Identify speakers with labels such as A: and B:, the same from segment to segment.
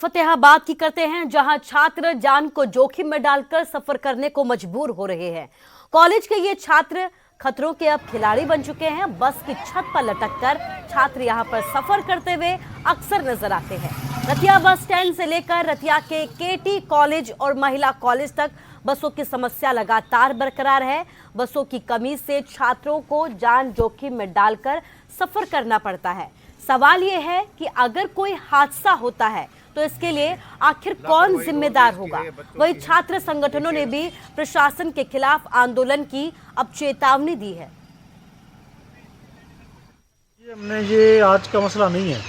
A: फतेहाबाद की करते हैं, जहां छात्र जान को जोखिम में डालकर सफर करने को मजबूर हो रहे हैं। कॉलेज के ये छात्र खतरों के अब खिलाड़ी बन चुके हैं। बस की छत पर लटककर छात्र यहां पर सफर करते हुए अक्सर नजर आते हैं। रतिया बस स्टैंड से लेकर रतिया के केटी कॉलेज और महिला कॉलेज तक बसों की समस्या लगातार बरकरार है। बसों की कमी से छात्रों को जान जोखिम में डालकर सफर करना पड़ता है। सवाल यह है कि अगर कोई हादसा होता है तो इसके लिए आखिर कौन जिम्मेदार होगा। वही छात्र संगठनों ने भी प्रशासन के खिलाफ आंदोलन की अब चेतावनी दी है।
B: हमने ये आज का मसला नहीं है,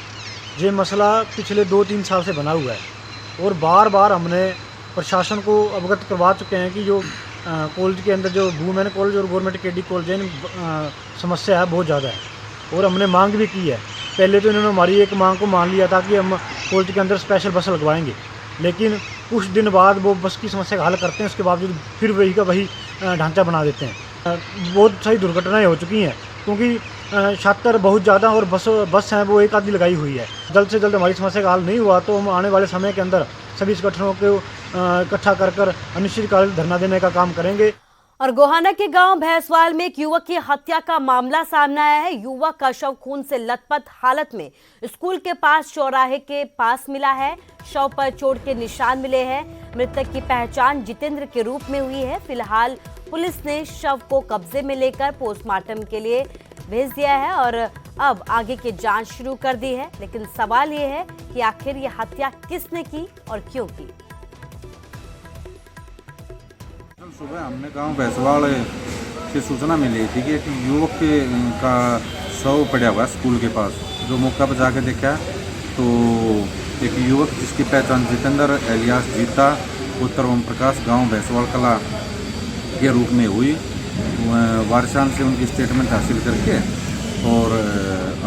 B: ये मसला पिछले 2-3 साल से बना हुआ है और बार बार हमने प्रशासन को अवगत करवा चुके हैं कि जो कॉलेज के अंदर जो वुमेन कॉलेज और गवर्नमेंट केडी कॉलेज है, समस्या है बहुत ज़्यादा है और हमने मांग भी की है। पहले तो इन्होंने हमारी एक मांग को मान लिया था कि हम कॉलेज के अंदर स्पेशल बस लगवाएंगे, लेकिन कुछ दिन बाद वो बस की समस्या का हल करते हैं, उसके बावजूद फिर वही का वही ढांचा बना देते हैं। बहुत सारी दुर्घटनाएं हो चुकी हैं क्योंकि छात्र बहुत ज़्यादा और बस हैं वो एक आधी लगाई हुई है। जल्द से जल्द हमारी समस्या का हल नहीं हुआ तो हम आने वाले समय के अंदर सभी संगठनों को इकट्ठा कर अनिश्चितकालीन धरना देने का काम करेंगे।
A: और गोहाना के गांव भैंसवाल में एक युवक की हत्या का मामला सामने आया है। युवक का शव खून से लथपथ हालत में स्कूल के पास चौराहे के पास मिला है। शव पर चोट के निशान मिले हैं। मृतक की पहचान जितेंद्र के रूप में हुई है। फिलहाल पुलिस ने शव को कब्जे में लेकर पोस्टमार्टम के लिए भेज दिया है और अब आगे की जांच शुरू कर दी है। लेकिन सवाल ये है कि आखिर ये हत्या किसने की और क्यों की।
C: सुबह हमने गांव भैंसवाल से सूचना मिली थी कि एक युवक का शव पड़ा हुआ स्कूल के पास। जो मौका पर जाके देखा तो एक युवक जिसकी पहचान जितेंद्र एलियास जीता पुत्र ओम प्रकाश गांव भैंसवाल कला के रूप में हुई। वारसान से उनकी स्टेटमेंट हासिल करके और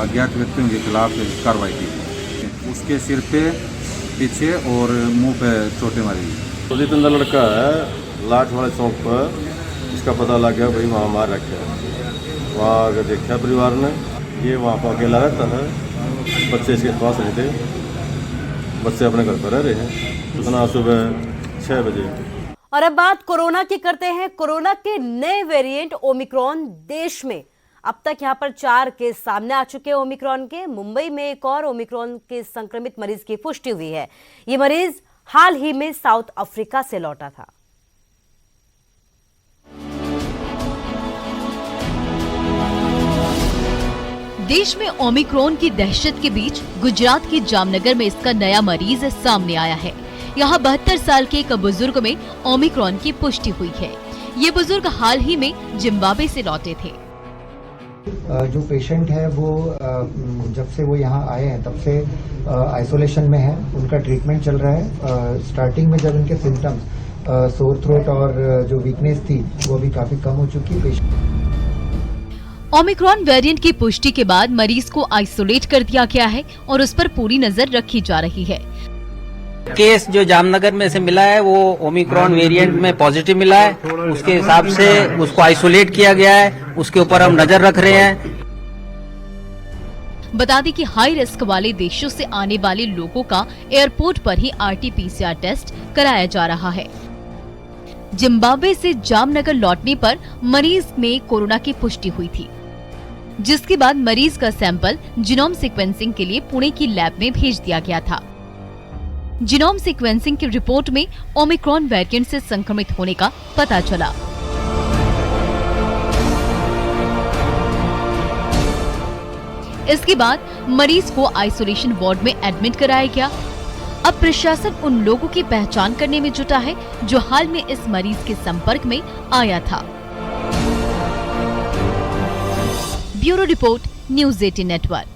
C: अज्ञात व्यक्तियों के खिलाफ कार्रवाई की। उसके सिर पे पीछे और मुंह पे चोटें मारी गई।
D: जितेंद्र लड़का है लाठ वाले चौक पर, इसका पता लग गया भाई वहाँ मार रखे हैं। वहाँ अगर देखा परिवार ने, ये वहाँ पर अकेला रहता है, बच्चे इसके पास नहीं थे, बच्चे अपने घर पर रह रहे हैं। सुना सुबह 6 बजे।
A: और अब बात कोरोना की करते हैं। कोरोना के नए वेरिएंट ओमिक्रॉन देश में अब तक यहां पर 4 केस सामने आ चुके हैं ओमिक्रॉन के। मुंबई में एक और ओमिक्रॉन के संक्रमित मरीज की पुष्टि हुई है। ये मरीज हाल ही में साउथ अफ्रीका से लौटा था।
E: देश में ओमिक्रॉन की दहशत के बीच गुजरात के जामनगर में इसका नया मरीज सामने आया है। यहाँ 72 साल के एक बुजुर्ग में ओमिक्रॉन की पुष्टि हुई है। ये बुजुर्ग हाल ही में जिम्बाब्वे से लौटे थे।
F: जो पेशेंट है वो जब से वो यहाँ आए हैं तब से आइसोलेशन में है। उनका ट्रीटमेंट चल रहा है। स्टार्टिंग में जब इनके सिम्टम्स सोर थ्रोट और जो वीकनेस थी वो भी काफी कम हो चुकी है।
E: ओमिक्रॉन वेरिएंट की पुष्टि के बाद मरीज को आइसोलेट कर दिया गया है और उस पर पूरी नजर रखी जा रही है।
G: केस जो जामनगर में से मिला है वो ओमिक्रॉन वेरिएंट में पॉजिटिव मिला है। उसके हिसाब से उसको आइसोलेट किया गया है। उसके ऊपर हम नजर रख रहे हैं।
E: बता दें कि हाई रिस्क वाले देशों से आने वाले लोगों का एयरपोर्ट पर ही RT-PCR टेस्ट कराया जा रहा है। जिम्बाब्वे से जामनगर लौटने पर मरीज में कोरोना की पुष्टि हुई थी, जिसके बाद मरीज का सैंपल जीनोम सीक्वेंसिंग के लिए पुणे की लैब में भेज दिया गया था। जीनोम सीक्वेंसिंग की रिपोर्ट में ओमिक्रॉन वेरिएंट से संक्रमित होने का पता चला। इसके बाद मरीज को आइसोलेशन वार्ड में एडमिट कराया गया। अब प्रशासन उन लोगों की पहचान करने में जुटा है जो हाल में इस मरीज के संपर्क में आया था। Bureau report, news 18 network.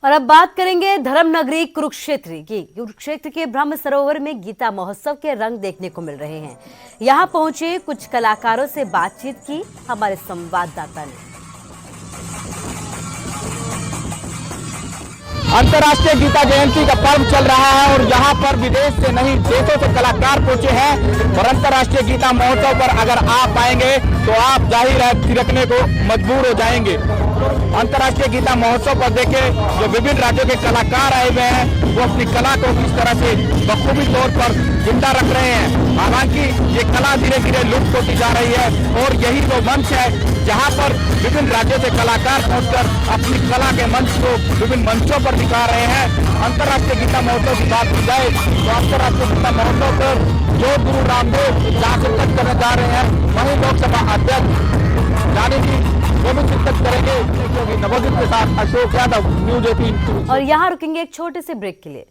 A: और अब बात करेंगे धर्म नगरी कुरुक्षेत्र की। कुरुक्षेत्र के ब्रह्म सरोवर में गीता महोत्सव के रंग देखने को मिल रहे हैं। यहाँ पहुंचे कुछ कलाकारों से बातचीत की हमारे संवाददाता ने।
H: अंतर्राष्ट्रीय गीता जयंती का पर्व चल रहा है और यहाँ पर विदेश से नहीं देशों से कलाकार पहुंचे हैं और अंतर्राष्ट्रीय गीता महोत्सव पर अगर आप आएंगे तो आप जाहिर है थिरकने को मजबूर हो जाएंगे। अंतर्राष्ट्रीय गीता महोत्सव पर देखे जो विभिन्न राज्यों के कलाकार आए हुए हैं वो अपनी कला को किस तरह से बखूबी तौर पर जिंदा रख रहे हैं। हालांकि ये कला धीरे धीरे लुप्त होती जा रही है और यही वो मंच है जहां पर विभिन्न राज्यों से कलाकार पहुंचकर अपनी कला के मंच को विभिन्न मंचों पर दिखा रहे हैं। अंतर्राष्ट्रीय गीता महोत्सव की बात की जाए तो अंतर्राष्ट्रीय गीता महोत्सव पर जो गुरु रामदेव जहां शिरकत करने जा रहे हैं वहीं लोकसभा अध्यक्ष जाने की वो भी शिरकत करेंगे। क्योंकि नवोदित के साथ अशोक यादव, न्यूज 18।
A: और यहाँ रुकेंगे एक छोटे से ब्रेक के लिए।